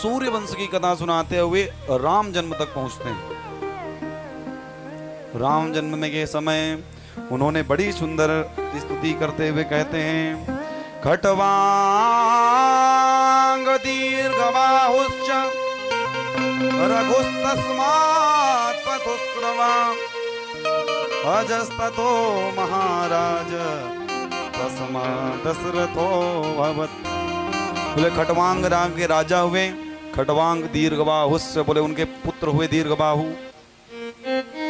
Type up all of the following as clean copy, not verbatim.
सूर्य वंश की कथा सुनाते हुए राम जन्म तक पहुंचते हैं। राम जन्म में के समय उन्होंने बड़ी सुंदर स्तुति करते हुए कहते हैं, खट्वांग दीर्घबाहुश्च रघुस्तस्मात् पथुस्रवा अजस्ततो महाराज तस्मा दशरथो भवत्। बोले खट्वांग राम के राजा हुए, खट्वांग दीर्घबाहुश्च बोले उनके पुत्र हुए दीर्घबाहु,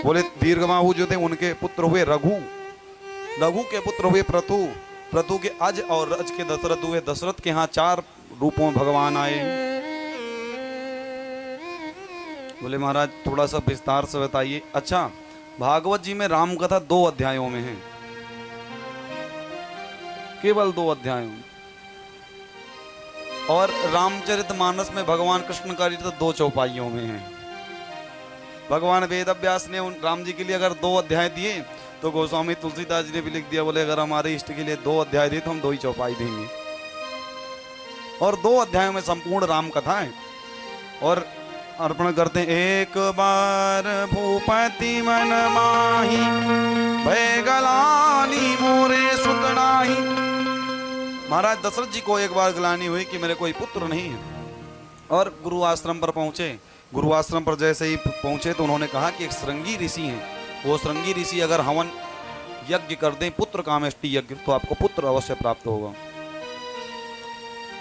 बोले दीर्घबाहु जो थे उनके पुत्र हुए रघु, रघु के पुत्र हुए प्रथु, प्रथु के अज और रज के दशरथ हुए। दशरथ के यहाँ 4 रूपों में भगवान आए। बोले महाराज थोड़ा सा विस्तार से बताइए। अच्छा, भागवत जी में राम कथा 2 अध्यायों में है, केवल 2 अध्यायों में, और रामचरितमानस में भगवान कृष्ण का चरित्र 2 चौपाइयों में है। भगवान वेद व्यास ने उन राम जी के लिए अगर 2 अध्याय दिए तो गोस्वामी तुलसीदास जी ने भी लिख दिया, बोले अगर हमारे इष्ट के लिए 2 अध्याय दिए तो हम 2 ही चौपाई देंगे। और 2 अध्यायों में संपूर्ण राम कथा है। और अर्पण करते हैं, एक बार भूपति मन माही भय गलानी मोरे सुतनाही। महाराज दशरथ जी को एक बार गलानी हुई कि मेरे कोई पुत्र नहीं है, और गुरु आश्रम पर पहुंचे। गुरु आश्रम पर जैसे ही पहुंचे तो उन्होंने कहा कि एक श्रृंगी ऋषि हैं, वो श्रृंगी ऋषि अगर हवन यज्ञ कर दें, पुत्र कामेष्टि यज्ञ, तो आपको पुत्र अवश्य प्राप्त होगा।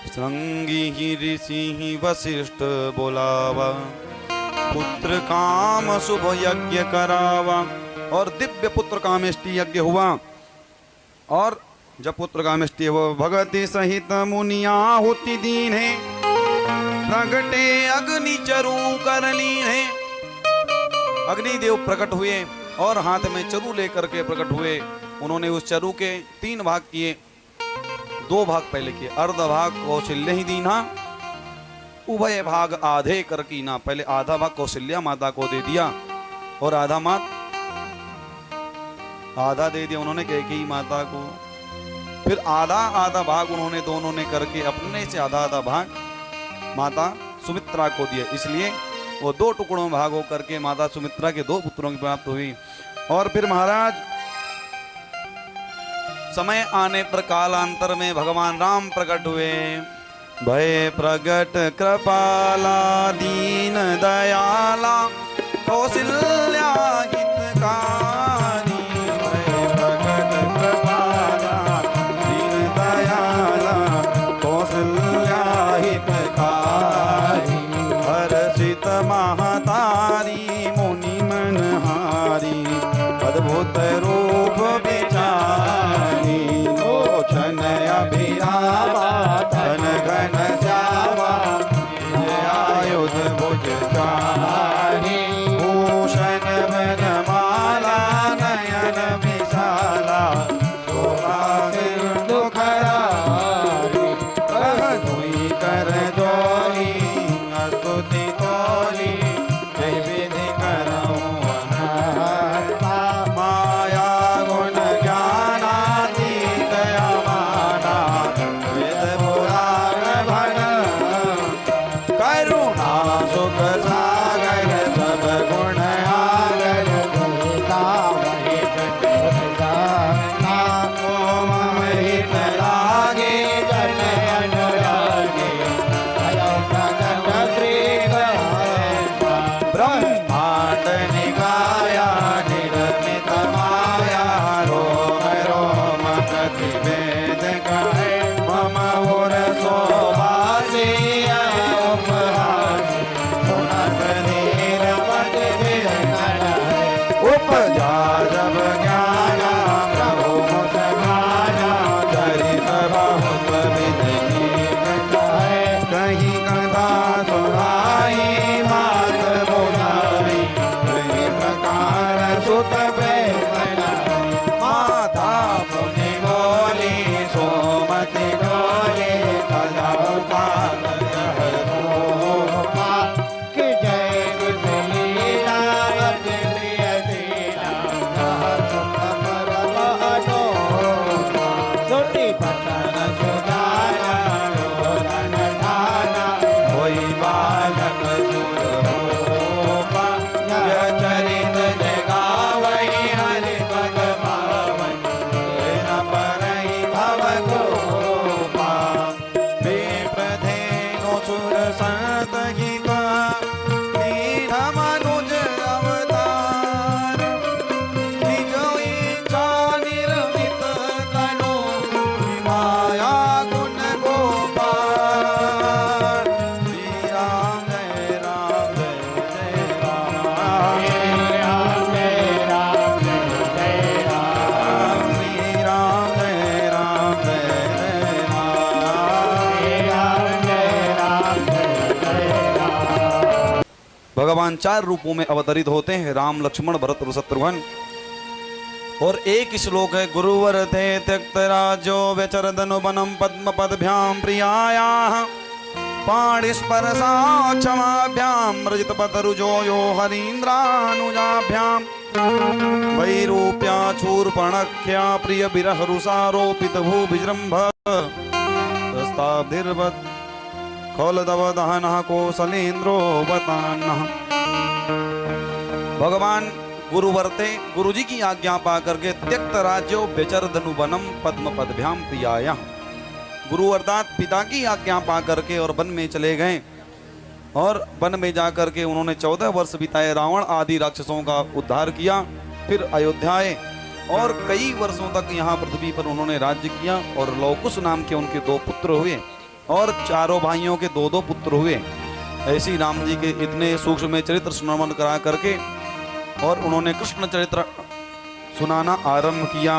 श्रृंगी ही ऋषि ही वशिष्ठ बोलावा, पुत्र काम शुभ यज्ञ करावा। और दिव्य पुत्र कामेष्टि यज्ञ हुआ। और जब पुत्र कामेष्टि हुआ, भगति सहित मुनिया होती दीन है, प्रगटे अग्नि चरु कर लीन है। अग्निदेव प्रकट हुए और हाथ में चरु लेकर के प्रकट हुए। उन्होंने उस चरु के 3 भाग किए। 2 भाग पहले किए, अर्ध भाग कौशल्य ही दीना, उभय भाग आधे कर कीना। पहले आधा भाग कौशल्या माता को दे दिया और आधा दे दिया उन्होंने कैकेयी माता को। फिर आधा भाग उन्होंने दोनों ने करके अपने से आधा भाग माता सुमित्रा को दिया। इसलिए वो 2 टुकड़ों में भाग हो करके माता सुमित्रा के 2 पुत्रों की प्राप्त हुई। और फिर महाराज समय आने पर कालांतर में भगवान राम प्रकट हुए। भय प्रगट कृपाला दीन दयाला कौशल्या हितकारी। भय प्रगट कृपाला दीन दयाला कौशल्या हितकारी। हर्षित महतारी मुनि मनहारी अद्भुत रूप विचारी। लोचन अभिरामा धन घन श्यामा आयुध भुज चारी। भूषण मन माला नयन विशाला शोभा सिंधु खरारी। कह दुई कर जोरी स्तुति तोरी जय विधि करऊं अनहरता। माया गुण ज्ञानातीत अमाना वेद पुराण भन। करुणा सुख सागर सब गुण आगर। गीता वही ओम हित लागे जन अनुरागे। प्रगट श्री ब्रह्मांड निकाया निरमित माया। रोम रोम प्रतिवेद कहे मम उर शोभासी उपहासी। सुन संत गीता दीन मनुज अवतार निज इच्छा निर्मित तनु माया गुण गोपाल श्री राम जय राम जय जय राम श्री राम जय राम जय जय राम श्री राम जय राम जय जय राम। भगवान 4 रूपों में अवतरित होते हैं, राम लक्ष्मण भरत और शत्रुघ्न। और एक श्लोक है, गुरुवर थे त्यक्त राजो व्यचरदनु वनम पद्म पदभ्याम प्रियाया पाणिस्पर्शा क्षमाभ्याम रजित पतरुजो यो हरीन्द्रानुजाभ्याम वैरूप्या चूर्पणख्या प्रिय विरह रुषारोपित भू विजृंभ प्रस्ताभिर्वत् कौलदवदहनः कौसलेन्द्रो वतानः। भगवान गुरुवर थे, गुरु जी की आज्ञा पा करके त्यक्त राज्यो व्यचर धनुवनम पद्म पदभ्याम प्रियाया, गुरु अर्थात पिता की आज्ञा पा करके और वन में चले गए। और वन में जाकर के उन्होंने 14 वर्ष बिताए, रावण आदि राक्षसों का उद्धार किया। फिर अयोध्या आए और कई वर्षों तक यहाँ पृथ्वी पर उन्होंने राज्य किया। और लवकुश नाम के उनके 2 पुत्र हुए और चारों भाइयों के 2-2 पुत्र हुए। ऐसी राम जी के इतने सूक्ष्म चरित्र स्मरण करा करके और उन्होंने कृष्ण चरित्र सुनाना आरंभ किया।